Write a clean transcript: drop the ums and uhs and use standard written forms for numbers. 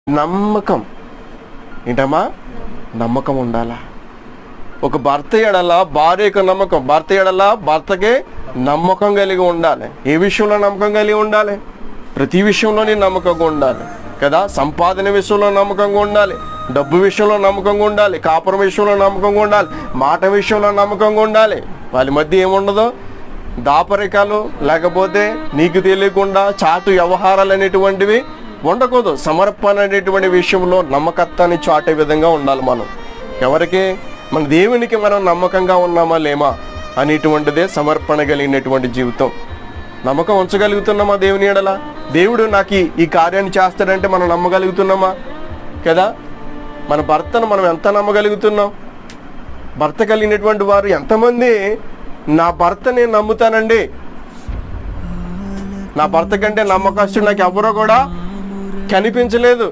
నమ్మకం ఏంటమ్మా? నమ్మకం ఉండాలా. ఒక భర్త ఎడల భార్య యొక్క నమ్మకం, భర్త ఎడల భర్తకే నమ్మకం కలిగి ఉండాలి. ఏ విషయంలో నమ్మకం కలిగి ఉండాలి? ప్రతి విషయంలోనే నమ్మకంగా ఉండాలి కదా. సంపాదన విషయంలో నమ్మకంగా ఉండాలి, డబ్బు విషయంలో నమ్మకంగా ఉండాలి, కాపురం విషయంలో నమ్మకంగా ఉండాలి, మాట విషయంలో నమ్మకంగా ఉండాలి. వాళ్ళ మధ్య ఏముండదు, దాపరికాలు లేకపోతే నీకు తెలియకుండా చాటు వ్యవహారాలు అనేటువంటివి ఉండకూడదు. సమర్పణ అనేటువంటి విషయంలో నమ్మకత్వాన్ని చాటే విధంగా ఉండాలి. మనం ఎవరికి? మన దేవునికి మనం నమ్మకంగా ఉన్నామా లేమా అనేటువంటిదే సమర్పణ కలిగినటువంటి జీవితం. నమ్మకం ఉంచగలుగుతున్నామా దేవుని ఎడల? దేవుడు నాకు ఈ కార్యాన్ని చేస్తాడంటే మనం నమ్మగలుగుతున్నామా కదా. మన భర్తను మనం ఎంత నమ్మగలుగుతున్నాం? భర్త కలిగినటువంటి వారు ఎంతమంది నా భర్త నేను నమ్ముతానండి, నా భర్త కంటే నమ్మకస్తుడు నాకు ఎవరో కూడా కనిపించలేదు,